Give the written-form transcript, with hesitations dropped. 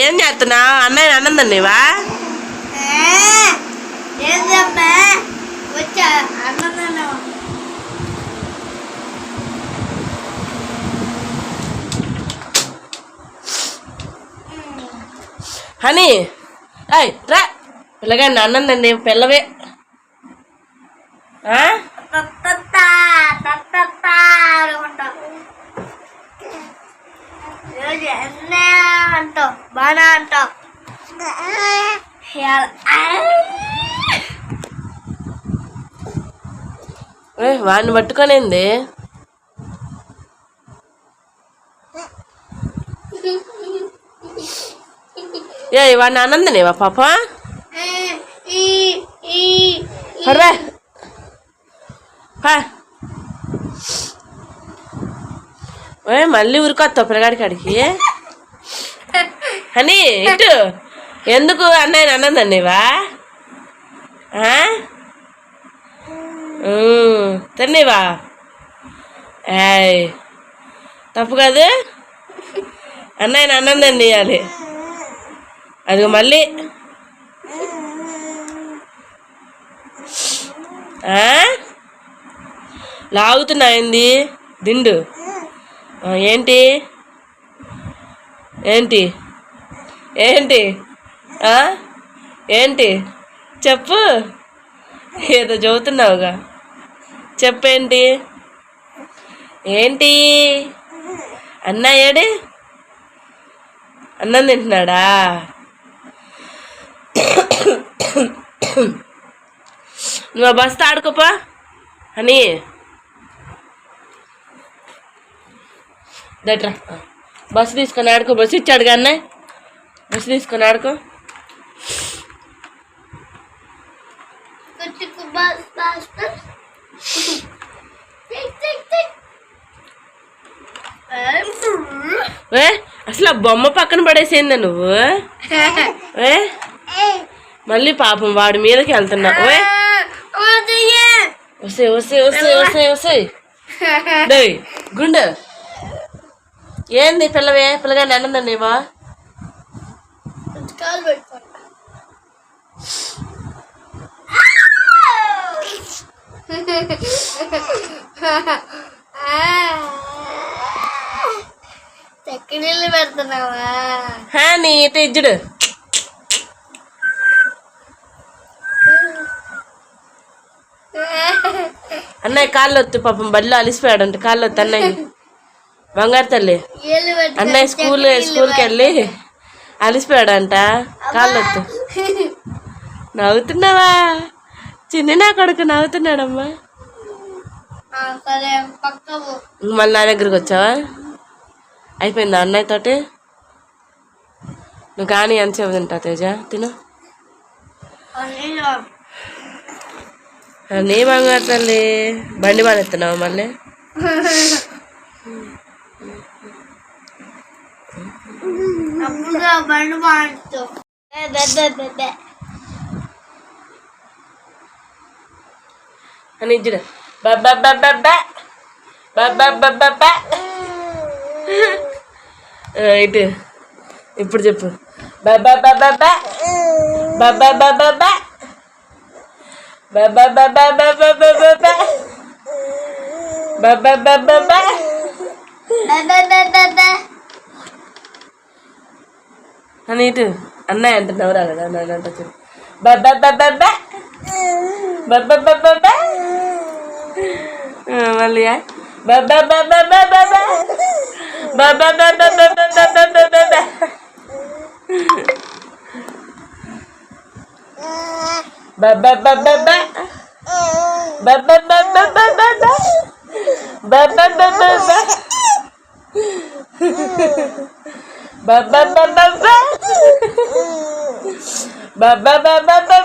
ఏం చేస్తున్నావు? అన్నయ్య అన్నం తిన్నావా? హనీ అయ్ రా పిల్లగా అన్నం తిండి పిల్లవే. అంటావు బాగా అంటావు. వాడిని పట్టుకొనింది. ఏ వాడిని ఆనందనేవా పాప? అర్రే మళ్ళీ ఊరుకొస్తావు పిల్లగాడి కాడికి అని ఇటు ఎందుకు అన్నయ్య అన్నదన్నేవా? తిన్నేవా? తప్పు కాదు, అన్నయ్య అన్నం తినేయాలి. అది మళ్ళీ లాగుతున్నాయింది దిండు. ఏంటి ఏంటి ఏంటి ఏంటి చెప్పు. ఏదో చదువుతున్నావుగా, చెప్పేంటి ఏంటి? అన్నయ్యడే అన్నం తింటున్నాడా? నువ్వు ఆ బస్తా ఆడుకోపా అని దట్రా. బస్సు తీసుకొని ఆడుకో. బస్సు ఇచ్చాడుగా అన్నయ్య, బస్సు తీసుకొని ఆడుకో. అసలు ఆ బొమ్మ పక్కన పడేసేందా నువ్వు? మళ్ళీ పాపం వాడి మీదకి వెళ్తున్నావు. వస్తే వస్తే వస్తే వస్తే వస్తే గుండె ఏంది పిల్లవే? పిల్లగా అన్నందన్నేవా? చక్కనీళ్ళు పెడుతున్నావా? నీ ఇటు ఇజ్జుడు. అన్నయ్య కాళ్ళు వద్దు పాపం, బడిలో అలిసిపోయాడంట. కాళ్ళు వద్దు అన్నయ్య. బంగారు తల్లి అన్నయ్య స్కూల్కి వెళ్ళి అలిసిపోయాడంట. కాళ్ళు వద్దు. నవ్వుతున్నావా? చిన్న నా కొడుకు నవ్వుతున్నాడమ్మా. మళ్ళీ నా దగ్గరకు వచ్చావా? అయిపోయిందా అన్నయ్య తోటి? నువ్వు కానీ ఎంతసేపు తింటావు తేజ? తిను. నీ బంగారు తల్లి బండి బాగా మళ్ళీ. అని ఇచ్చుడు. బాబా బాబా బాబా బాబా ఇటు ఇప్పుడు చెప్పు. బాబా బాబా బాబా బాబా బాబా బాబా బాబా బాబా బాబా అని ఇటు అన్నయ్య అంటున్నావు రా కదా నన్ను అంట. చెప్పు బాబా బాబా బాబా బాబా మళ్ళీ బాబా బాబా బాబా బాబా బాబా బాబా Baba baba baba baba baba baba baba baba baba baba baba baba